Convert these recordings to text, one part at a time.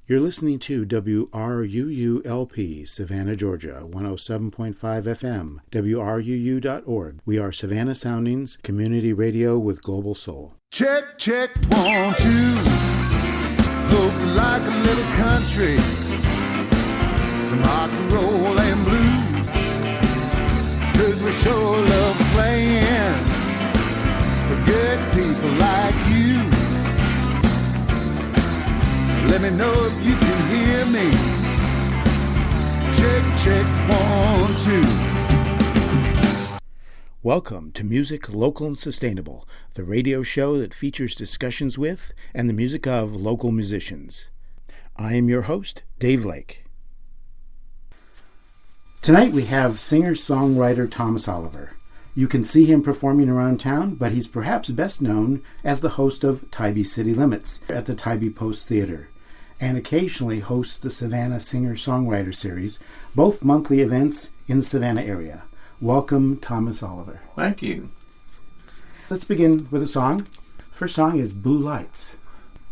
You're listening to WRUU-LP, Savannah, Georgia, 107.5 FM, WRUU.org. We are Savannah Soundings, community radio with global soul. Check, check, 1, 2. Look like a little country, some rock and roll and blues, 'cause we sure love playing for good people like you. Let me know if you can hear me. Check, check, 1, 2. Welcome to Music Local and Sustainable, the radio show that features discussions with and the music of local musicians. I am your host, Dave Lake. Tonight we have singer-songwriter Thomas Oliver. You can see him performing around town, but he's perhaps best known as the host of Tybee City Limits at the Tybee Post Theater, and occasionally hosts the Savannah Singer-Songwriter Series, both monthly events in the Savannah area. Welcome, Thomas Oliver. Thank you. Let's begin with a song. First song is Blue Lights.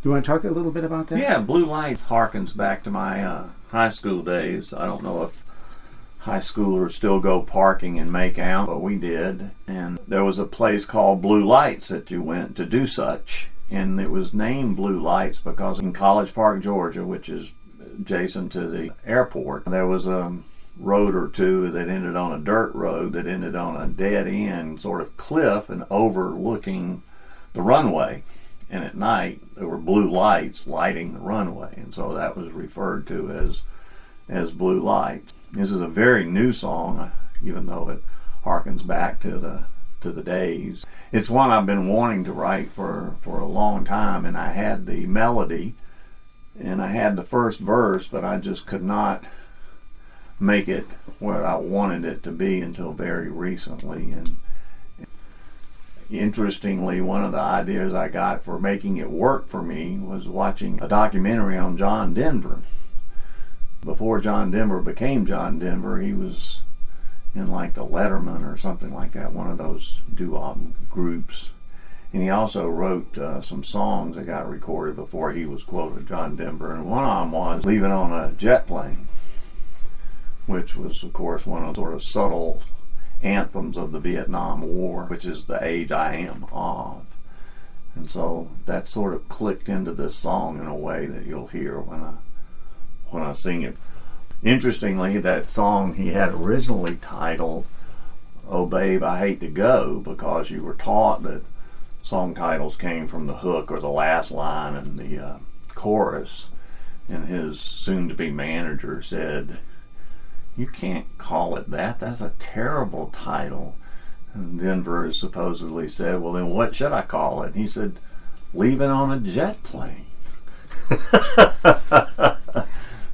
Do you want to talk a little bit about that? Yeah, Blue Lights harkens back to my high school days. I don't know if high schoolers still go parking and make out, but we did. And there was a place called Blue Lights that you went to do such. And it was named Blue Lights because in College Park, Georgia, which is adjacent to the airport, there was a road or two that ended on a dirt road that ended on a dead end sort of cliff and overlooking the runway. And at night there were blue lights lighting the runway, and so that was referred to as Blue Lights. This is a very new song, even though it harkens back to the days. It's one I've been wanting to write for a long time, and I had the melody and I had the first verse, but I just could not make it where I wanted it to be until very recently. And interestingly, one of the ideas I got for making it work for me was watching a documentary on John Denver. Before John Denver became John Denver, he was in like the Letterman or something like that, one of those doo-wop groups. And he also wrote some songs that got recorded before he was quoted John Denver. And one of them was Leaving on a Jet Plane, which was, of course, one of the sort of subtle anthems of the Vietnam War, which is the age I am of. And so that sort of clicked into this song in a way that you'll hear when I sing it. Interestingly, that song he had originally titled "Oh Babe, I Hate to Go," because you were taught that song titles came from the hook or the last line in the chorus. And his soon-to-be manager said, "You can't call it that. That's a terrible title." And Denver supposedly said, "Well, then what should I call it?" And he said, "Leaving on a Jet Plane."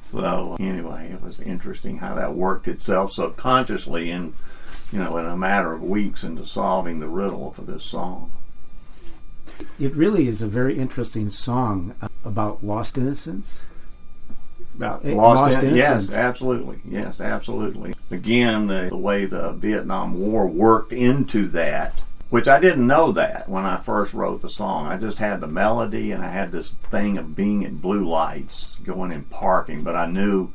So anyway, it was interesting how that worked itself subconsciously in a matter of weeks into solving the riddle for this song. It really is a very interesting song about lost innocence. About lost innocence. Yes, absolutely. Again, the way the Vietnam War worked into that, which I didn't know that when I first wrote the song. I just had the melody and I had this thing of being in blue lights, going in parking, but I knew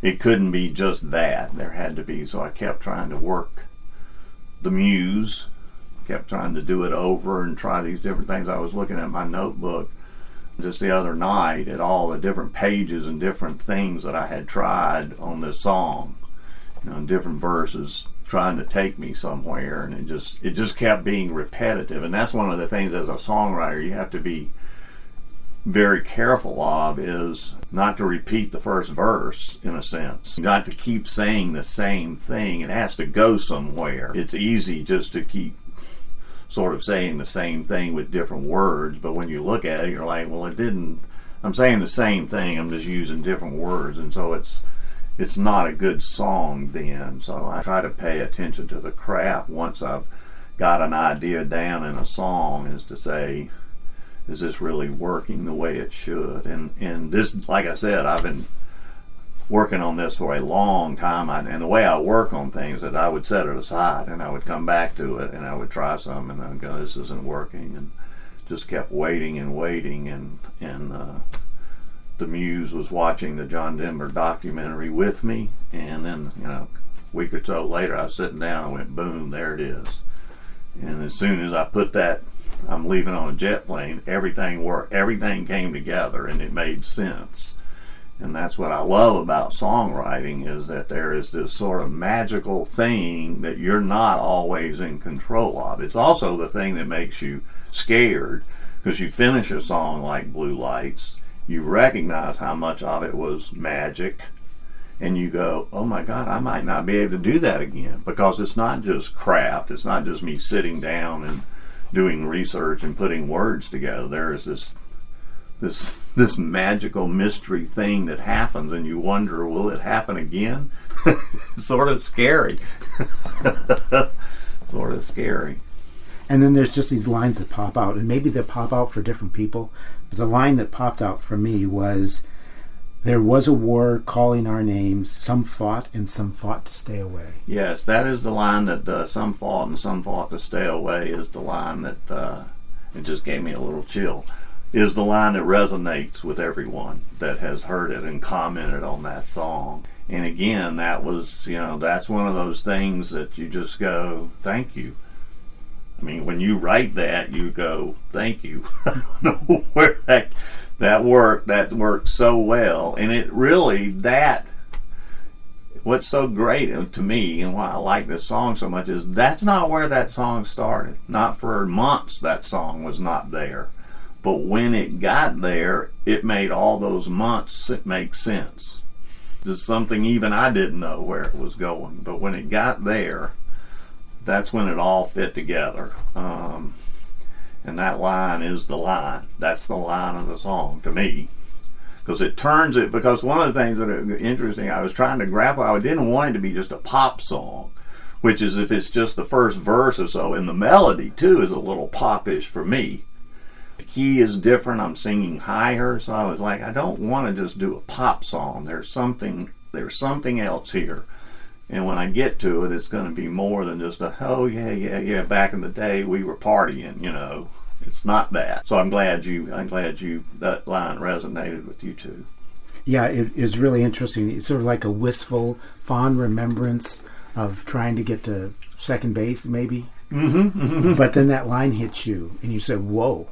it couldn't be just that. There had to be, so I kept trying to work the muse, kept trying to do it over and try these different things. I was looking at my notebook just the other night at all the different pages and different things that I had tried on this song, different verses trying to take me somewhere, and it just kept being repetitive. And that's one of the things as a songwriter you have to be very careful of, is not to repeat the first verse, in a sense, not to keep saying the same thing. It has to go somewhere. It's easy just to keep sort of saying the same thing with different words, but when you look at it, you're like, well, I'm saying the same thing, I'm just using different words, and so it's not a good song then. So I try to pay attention to the craft once I've got an idea down in a song, is to say, is this really working the way it should? And this, like I said, I've been working on this for a long time, and the way I work on things, that I would set it aside and I would come back to it and I would try some, and I'd go, this isn't working, and just kept waiting and waiting, and the muse was watching the John Denver documentary with me, and then, a week or so later I was sitting down and went, boom, there it is. And as soon as I put that, I'm leaving on a jet plane, everything worked, everything came together and it made sense. And that's what I love about songwriting, is that there is this sort of magical thing that you're not always in control of. It's also the thing that makes you scared, because you finish a song like Blue Lights, you recognize how much of it was magic, and you go, oh my God, I might not be able to do that again, because it's not just craft, it's not just me sitting down and doing research and putting words together. There is this magical mystery thing that happens, and you wonder, will it happen again? Sort of scary. Sort of scary. And then there's just these lines that pop out, and maybe they pop out for different people. But the line that popped out for me was, there was a war calling our names, some fought and some fought to stay away. Yes, that is the line that some fought and some fought to stay away, is the line that, it just gave me a little chill, is the line that resonates with everyone that has heard it and commented on that song. And again, that was, that's one of those things that you just go, thank you. I mean, when you write that, you go, thank you. I don't know where that worked so well. And it really, what's so great to me and why I like this song so much is that's not where that song started. Not for months that song was not there. But when it got there, it made all those months make sense. Just something even I didn't know where it was going. But when it got there, that's when it all fit together. And that line is the line. That's the line of the song to me. Because it turns it, because one of the things that are interesting, I was trying to grapple, I didn't want it to be just a pop song, which is if it's just the first verse or so, and the melody too is a little popish for me. The key is different, I'm singing higher, so I was like, I don't want to just do a pop song. There's something else here. And when I get to it, it's going to be more than just oh yeah, back in the day we were partying, It's not that. So I'm glad that line resonated with you too. Yeah, it is really interesting. It's sort of like a wistful, fond remembrance of trying to get to second base, maybe. Mm-hmm. But then that line hits you, and you say, whoa.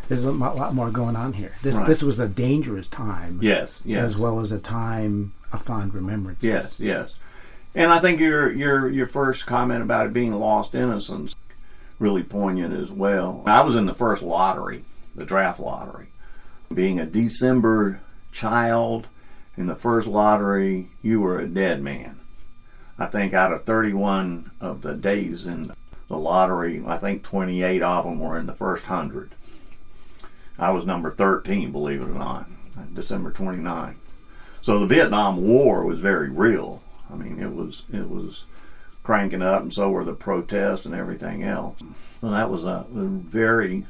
There's a lot more going on here. This was a dangerous time. Yes. As well as a time of fond remembrance. Yes. And I think your first comment about it being lost innocence really poignant as well. I was in the first lottery, the draft lottery. Being a December child in the first lottery, you were a dead man. I think out of 31 of the days in the lottery, I think 28 of them were in the first 100. I was number 13, believe it or not, December 29. So the Vietnam War was very real. I mean, it was cranking up, and so were the protests and everything else. So that was a very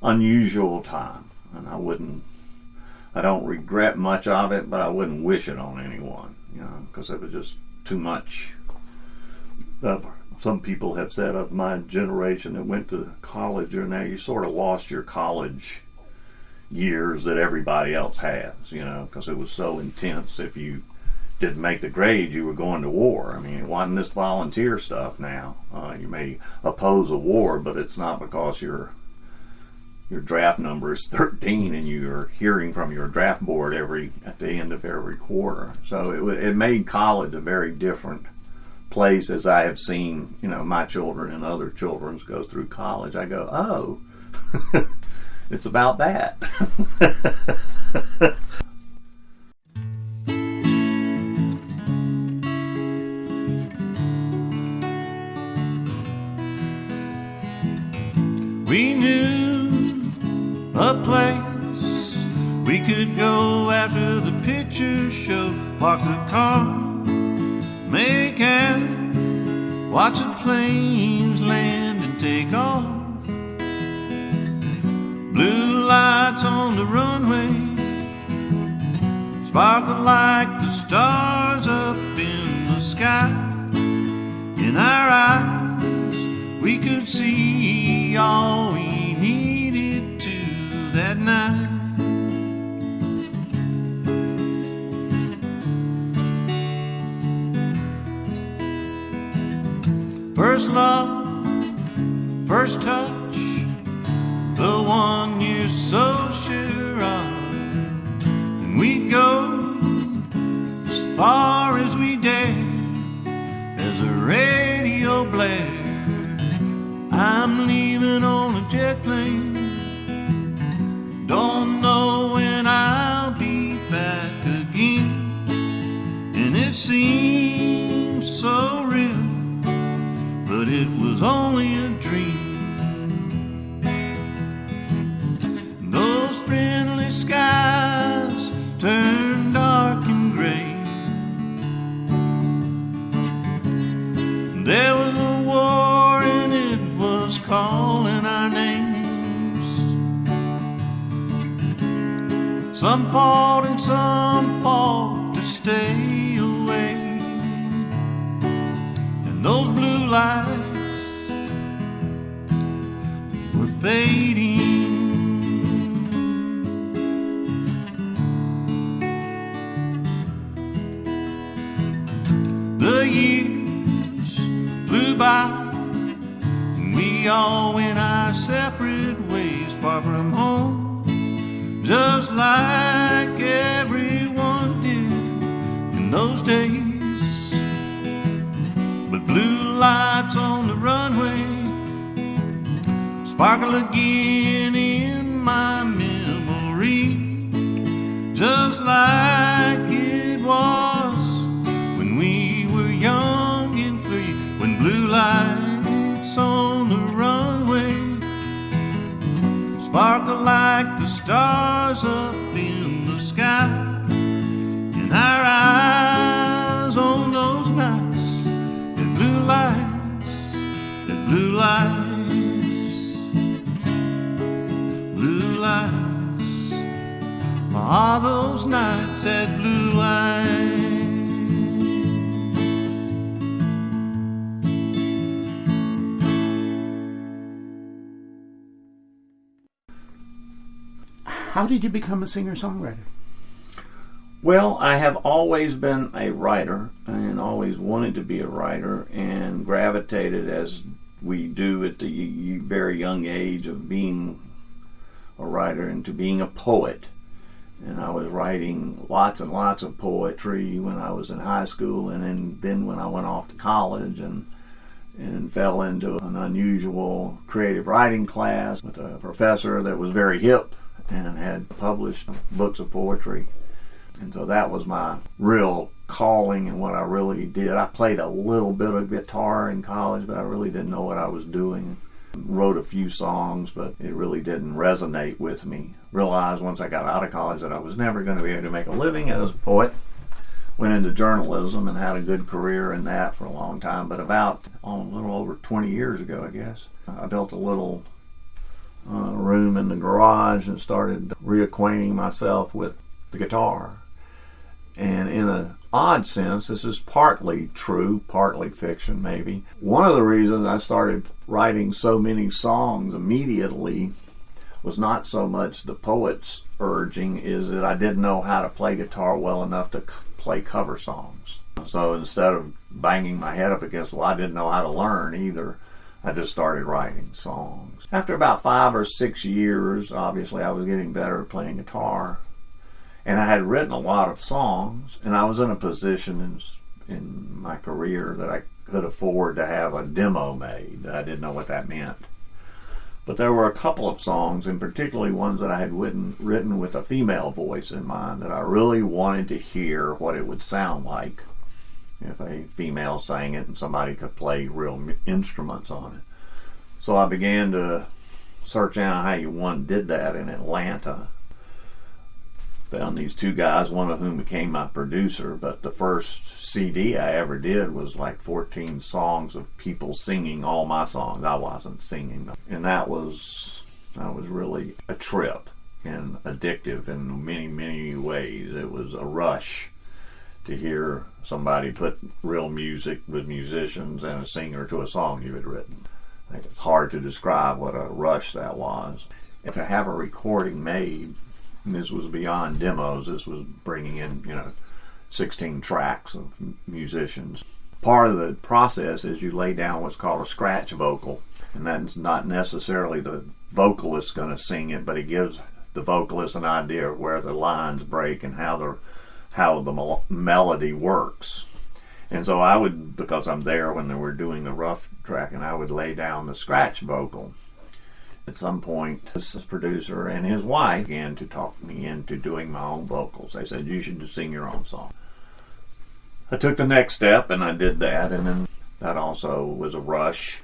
unusual time, and I don't regret much of it, but I wouldn't wish it on anyone, because it was just too much. Some people have said of my generation that went to college, now you sort of lost your college years that everybody else has, because it was so intense. If you didn't make the grade, you were going to war. I mean, it wasn't this volunteer stuff now. You may oppose a war, but it's not because your draft number is 13 and you're hearing from your draft board at the end of every quarter. So it made college a very different place, as I have seen, my children and other children's go through college. I go, oh, it's about that. We knew a place we could go after the picture show. Park the car, make out, watch the planes land and take off. Blue lights on the runway sparkle like the stars up in the sky. In our eyes we could see all we needed to that night. First love, first touch, the one you're so sure of. And we go as far as we dare as a radio blares. I'm leaving on a jet plane, don't know when I'll be back again. And it seems so real, but it was only a dream. Those friendly skies turned dark and gray. There was a war and it was calling our names. Some fought and some fought to stay away. And those blue lights were fading. The years flew by and we all went our separate ways, far from home, just like everyone did in those days. But blue lights on the runway sparkle again in my memory, just like it was when we were young and free. When blue lights on the runway sparkle like the stars up in the sky, and our eyes on those nights, the blue lights, the blue lights, blue lights, are those nights at blue lights. How did you become a singer-songwriter? Well, I have always been a writer and always wanted to be a writer, and gravitated, as we do at the very young age of being a writer, into being a poet. And I was writing lots and lots of poetry when I was in high school, and then when I went off to college and fell into an unusual creative writing class with a professor that was very hip and had published books of poetry. And so that was my real calling and what I really did. I played a little bit of guitar in college, but I really didn't know what I was doing. Wrote a few songs, but it really didn't resonate with me. Realized once I got out of college that I was never going to be able to make a living as a poet. Went into journalism and had a good career in that for a long time. But about a little over 20 years ago, I guess, I built a little room in the garage and started reacquainting myself with the guitar. And in an odd sense, this is partly true, partly fiction maybe. One of the reasons I started writing so many songs immediately was not so much the poet's urging, is that I didn't know how to play guitar well enough to play cover songs. So instead of banging my head up against, well, I didn't know how to learn either, I just started writing songs. After about 5 or 6 years, obviously I was getting better at playing guitar. And I had written a lot of songs, and I was in a position in my career that I could afford to have a demo made. I didn't know what that meant. But there were a couple of songs, and particularly ones that I had written with a female voice in mind, that I really wanted to hear what it would sound like if a female sang it and somebody could play real instruments on it. So I began to search out how one did that in Atlanta. Found these two guys, one of whom became my producer, but the first CD I ever did was like 14 songs of people singing all my songs. I wasn't singing them. And that was really a trip and addictive in many, many ways. It was a rush to hear somebody put real music with musicians and a singer to a song you had written. I think it's hard to describe what a rush that was. And to have a recording made, and this was beyond demos, this was bringing in, 16 tracks of musicians. part of the process is you lay down what's called a scratch vocal, and that's not necessarily the vocalist going to sing it, but it gives the vocalist an idea of where the lines break and how the melody works. And so I would, because I'm there when they were doing the rough track, and I would lay down the scratch vocal. At some point, this producer and his wife began to talk me into doing my own vocals. They said, you should just sing your own song. I took the next step and I did that, and then that also was a rush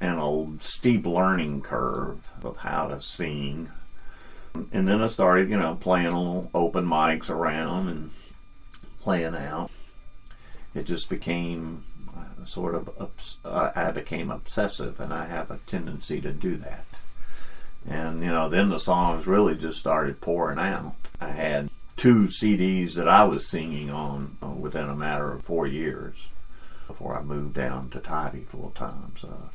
and a steep learning curve of how to sing. And then I started, playing little open mics around and playing out. It just became I became obsessive, and I have a tendency to do that. And, then the songs really just started pouring out. I had 2 CDs that I was singing on within a matter of 4 years before I moved down to Tybee full time. So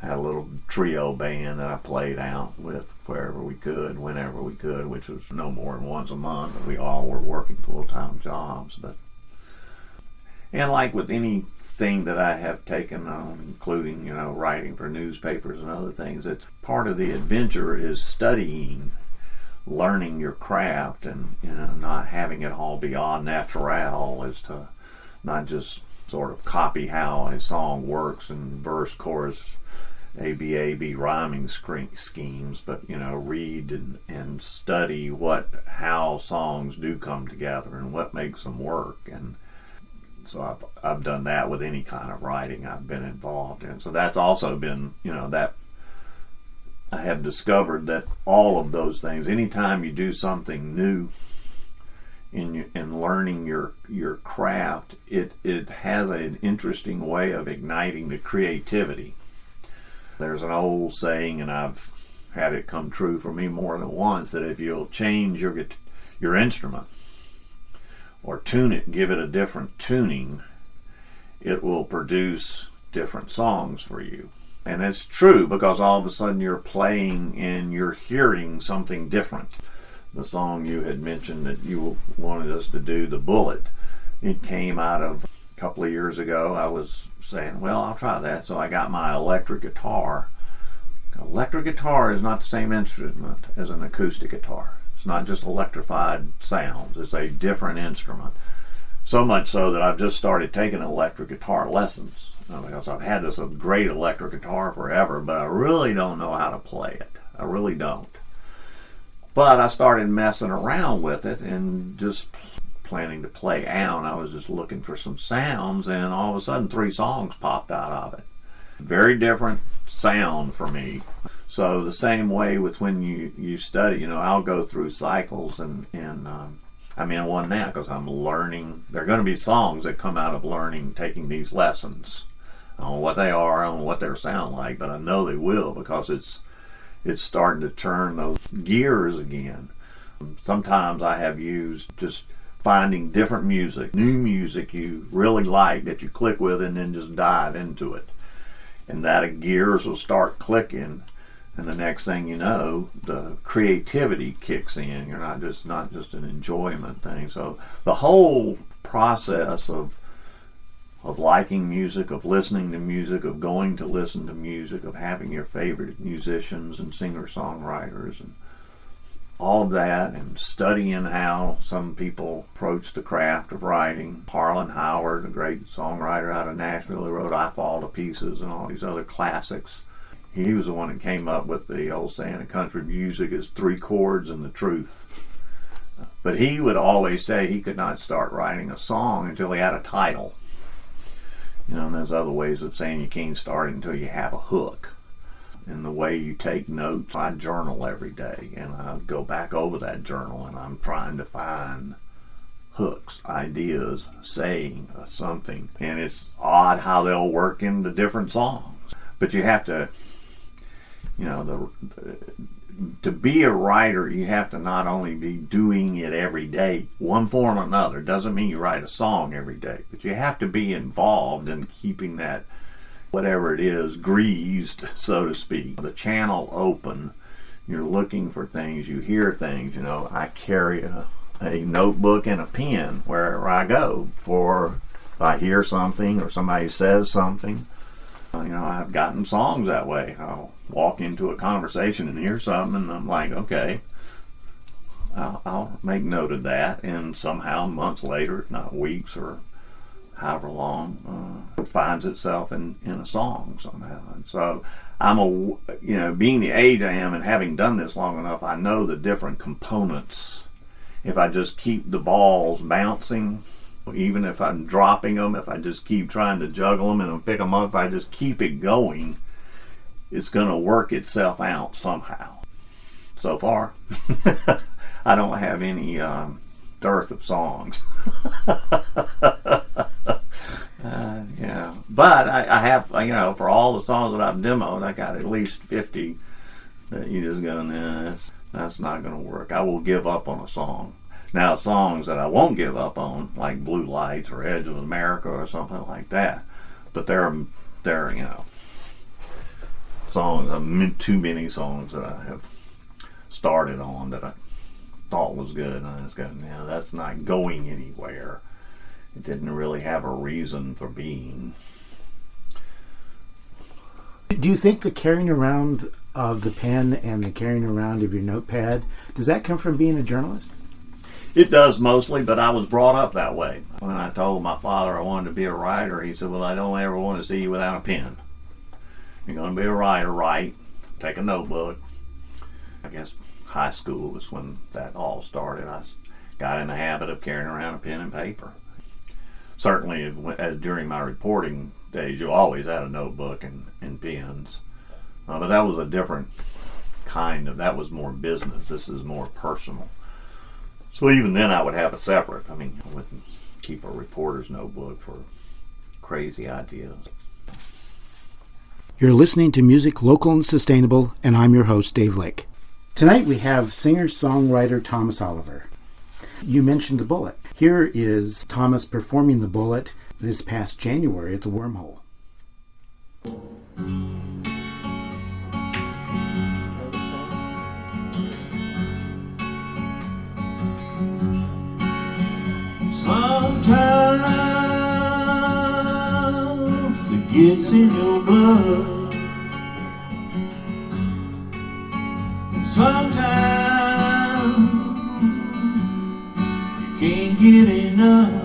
I had a little trio band that I played out with wherever we could, whenever we could, which was no more than once a month. We all were working full-time jobs. And like with anything that I have taken on, including, writing for newspapers and other things, it's part of the adventure is studying, learning your craft, and not having it all be au naturel, as to not just sort of copy how a song works in verse, chorus, A-B rhyming schemes, but read and study how songs do come together and what makes them work. And so I've done that with any kind of writing I've been involved in. So that's also been, that I have discovered that all of those things, anytime you do something new in learning your craft, it has an interesting way of igniting the creativity. There's an old saying, and I've had it come true for me more than once, that if you'll change your instrument or tune it, give it a different tuning, it will produce different songs for you. And it's true, because all of a sudden you're playing and you're hearing something different. The song you had mentioned that you wanted us to do, The Bullet, it came out of a couple of years ago. I was saying, well, I'll try that. So I got my electric guitar. Electric guitar is not the same instrument as an acoustic guitar. It's not just electrified sounds. It's a different instrument. So much so that I've just started taking electric guitar lessons. Because I've had this great electric guitar forever, but I really don't know how to play it. I really don't. But I started messing around with it and just planning to play out. I was just looking for some sounds, and all of a sudden 3 songs popped out of it. Very different sound for me. So the same way with when you study, I'll go through cycles, and I'm in one now because I'm learning. There are going to be songs that come out of learning, taking these lessons. I don't know what they are, I don't know what they sound like, but I know they will, because it's starting to turn those gears again. Sometimes I have used just finding different music, new music you really like that you click with, and then just dive into it. And that gears will start clicking, and the next thing you know, the creativity kicks in. You're not just an enjoyment thing. So the whole process of liking music, of listening to music, of going to listen to music, of having your favorite musicians and singer-songwriters and all of that, and studying how some people approach the craft of writing. Harlan Howard, a great songwriter out of Nashville, who wrote I Fall to Pieces and all these other classics. He was the one that came up with the old saying, country music is 3 chords and the truth. But he would always say he could not start writing a song until he had a title. And there's other ways of saying you can't start until you have a hook. And the way you take notes, I journal every day, and I go back over that journal, and I'm trying to find hooks, ideas, saying something. And it's odd how they'll work into different songs. But you have to, to be a writer, you have to not only be doing it every day, one form or another. Doesn't mean you write a song every day, but you have to be involved in keeping that, whatever it is, greased, so to speak. The channel open. You're looking for things, you hear things. I carry a notebook and a pen wherever I go for If I hear something or somebody says something, I've gotten songs that way. I'll walk into a conversation and hear something, and I'm like, okay, I'll make note of that, and somehow months later, if not weeks or however long, it finds itself in a song somehow. And so being the age I am and having done this long enough, I know the different components. If I just keep the balls bouncing, even if I'm dropping them, if I just keep trying to juggle them and pick them up, if I just keep it going, it's going to work itself out somehow. So far, I don't have any dearth of songs. Yeah, but I have, for all the songs that I've demoed, I got at least 50 that you just go, nah, that's not going to work. I will give up on a song. Now, songs that I won't give up on, like Blue Lights or Edge of America or something like that, but they're songs, too many songs that I have started on that I thought was good, and I just go, no, that's not going anywhere. It didn't really have a reason for being. Do you think the carrying around of the pen and the carrying around of your notepad, does that come from being a journalist? It does mostly, but I was brought up that way. When I told my father I wanted to be a writer, he said, well, I don't ever want to see you without a pen. You're going to be a writer, write, take a notebook. I guess high school was when that all started. I got in the habit of carrying around a pen and paper. Certainly, during my reporting days, you always had a notebook and pens. But that was a different that was more business. This is more personal. So even then I would have a separate. I wouldn't keep a reporter's notebook for crazy ideas. You're listening to Music Local and Sustainable, and I'm your host, Dave Lake. Tonight we have singer-songwriter Thomas Oliver. You mentioned the Bullet. Here is Thomas performing the Bullet this past January at the Wormhole. Sometimes it gets in your blood, and sometimes you can't get enough.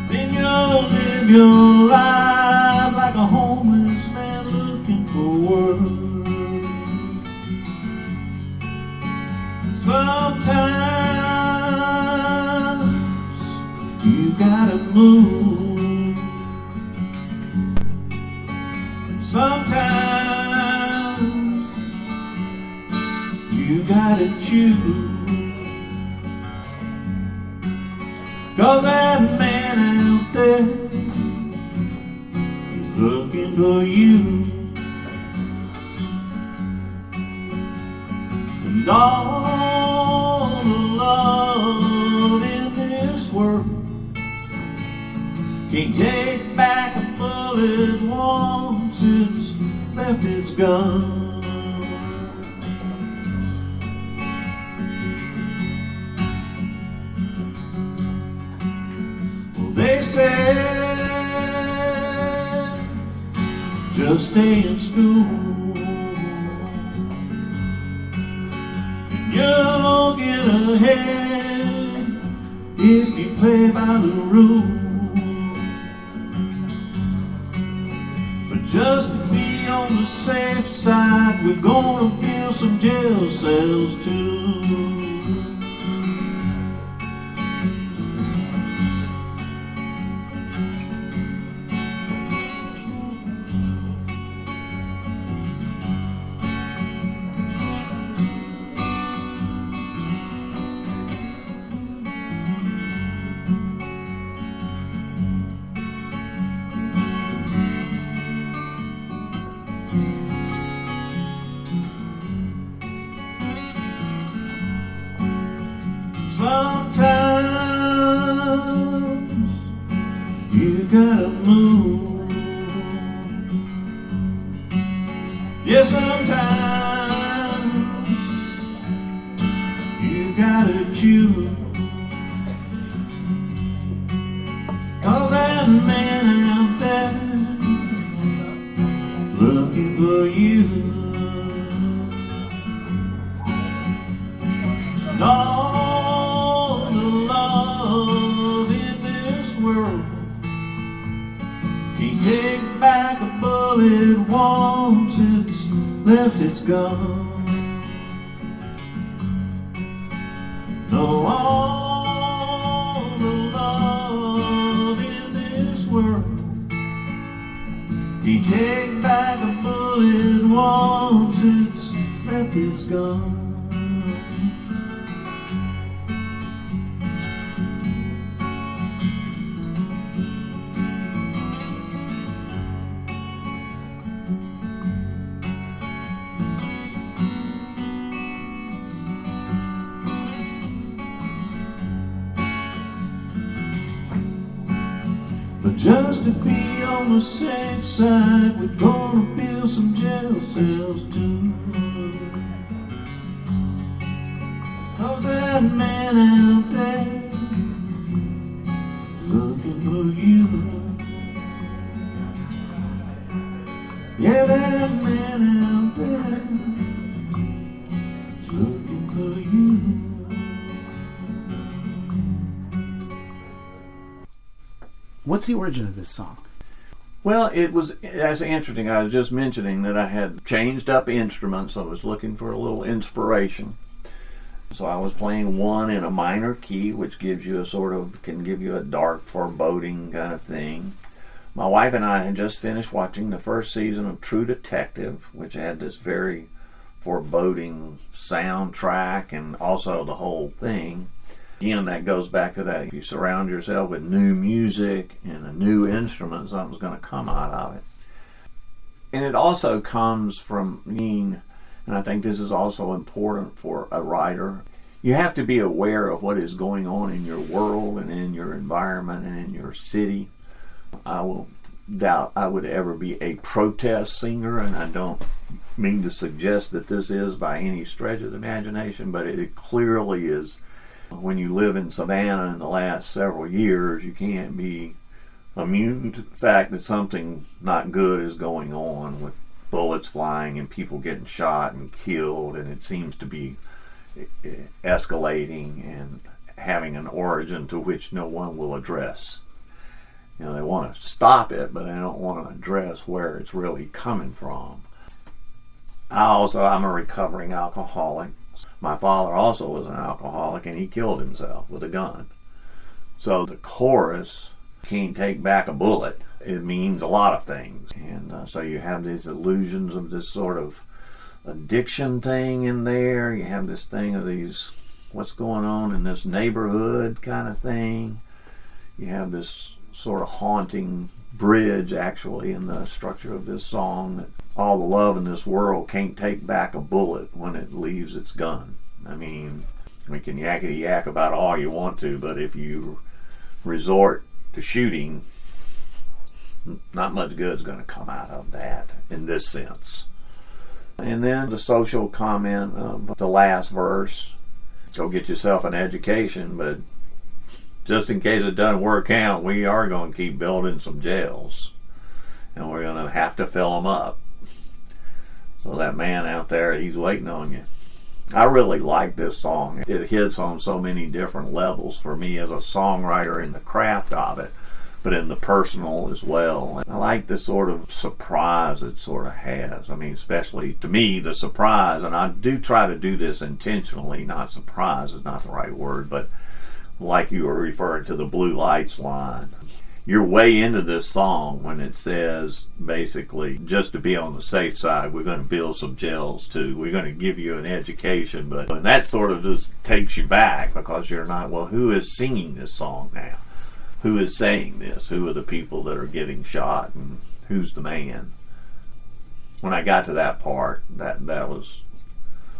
Then you'll live your life like a homeless man looking for work. Sometimes you gotta move. Sometimes you gotta choose. 'Cause that man out there is looking for you. And all the love in this world can't take back a bullet once it's left its gun. Well, they said just stay in school. You'll get ahead if you play by the rules. But just to be on the safe side, we're gonna build some jail cells too. Sometimes you gotta move. Yeah, sometimes you gotta choose. And all the love in this world can't take back a bullet once it's left its gun. No, all the love in this world can't take back a bullet once it's left its gun. But just to be on the safe side, we're gonna build some jail cells too. 'Cause that man out there looking for you. Yeah, that man out there is looking for you. What's the origin of this song? Well, that's interesting. I was just mentioning that I had changed up instruments. I was looking for a little inspiration. So I was playing one in a minor key, which gives you can give you a dark, foreboding kind of thing. My wife and I had just finished watching the first season of True Detective, which had this very foreboding soundtrack and also the whole thing. Again, that goes back to that. If you surround yourself with new music and a new instrument, something's going to come out of it. And it also comes from being, and I think this is also important for a writer, you have to be aware of what is going on in your world and in your environment and in your city. I will doubt I would ever be a protest singer, and I don't mean to suggest that this is by any stretch of the imagination, but it clearly is. When you live in Savannah in the last several years, you can't be immune to the fact that something not good is going on, with bullets flying and people getting shot and killed, and it seems to be escalating and having an origin to which no one will address. You know, they want to stop it, but they don't want to address where it's really coming from. I'm a recovering alcoholic. My father also was an alcoholic, and he killed himself with a gun. So the chorus, can't take back a bullet, it means a lot of things. And so you have these illusions of this sort of addiction thing in there. You have this thing of these, what's going on in this neighborhood kind of thing. You have this sort of haunting bridge, actually, in the structure of this song, that all the love in this world can't take back a bullet when it leaves its gun. I mean, we can yakety yak about all you want to, but if you resort to shooting, not much good's going to come out of that in this sense. And then the social comment of the last verse, go get yourself an education, but just in case it doesn't work out, we are going to keep building some jails, and we're going to have to fill them up. So that man out there, he's waiting on you. I really like this song. It hits on so many different levels for me as a songwriter in the craft of it, but in the personal as well. And I like the sort of surprise it sort of has. I mean, especially to me, the surprise, and I do try to do this intentionally, not surprise is not the right word, but like you were referring to the blue lights line. You're way into this song when it says, basically, just to be on the safe side, we're going to build some jails too. We're going to give you an education. But and that sort of just takes you back, because you're not, well, who is singing this song now? Who is saying this? Who are the people that are getting shot? And who's the man? When I got to that part, that was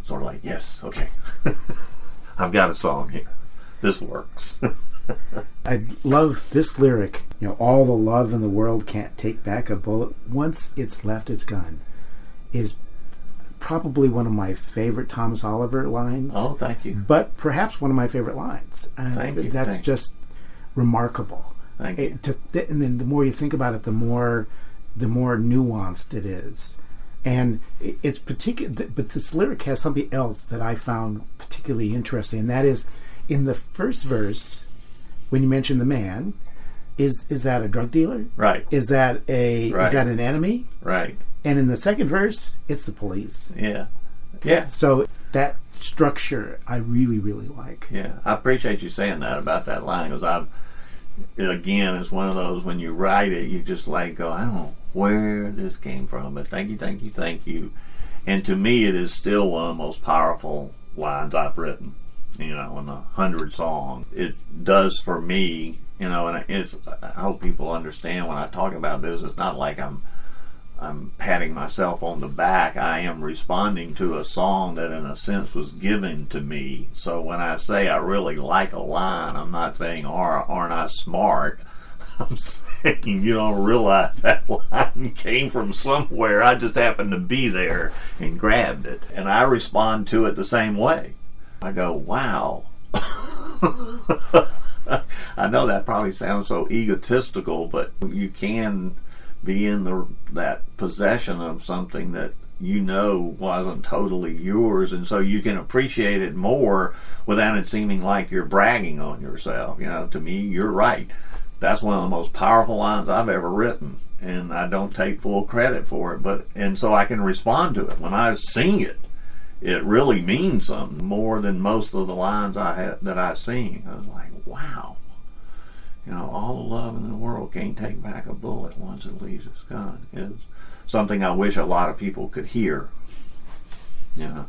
sort of like, yes, okay. I've got a song here. This works. I love this lyric. You know, all the love in the world can't take back a bullet once it's left its gun, is probably one of my favorite Thomas Oliver lines. Oh, thank you. But perhaps one of my favorite lines. Thank you. That's just remarkable. Thank you. And then the more you think about it, the more nuanced it is. And it's particular, but this lyric has something else that I found particularly interesting, and that is in the first verse, when you mention the man, is that a drug dealer? Right. Is that an enemy? Right. And in the second verse, it's the police. Yeah. Yeah. So that structure I really, really like. Yeah. I appreciate you saying that about that line, because again, it's one of those, when you write it, you just like go, I don't know where this came from, but thank you. And to me, it is still one of the most powerful lines I've written, in 100 songs. It does for me, and I hope people understand when I talk about this, it's not like I'm patting myself on the back. I am responding to a song that in a sense was given to me. So when I say I really like a line, I'm not saying, aren't I smart? I'm saying you don't realize that line came from somewhere. I just happened to be there and grabbed it. And I respond to it the same way. I go, wow. I know that probably sounds so egotistical, but you can be in that possession of something that wasn't totally yours, and so you can appreciate it more without it seeming like you're bragging on yourself. To me, you're right. That's one of the most powerful lines I've ever written, and I don't take full credit for it, and so I can respond to it. When I sing it, it really means something more than most of the lines that I sing. I was like, wow. All the love in the world can't take back a bullet once it leaves its gun. Is something I wish a lot of people could hear. Yeah.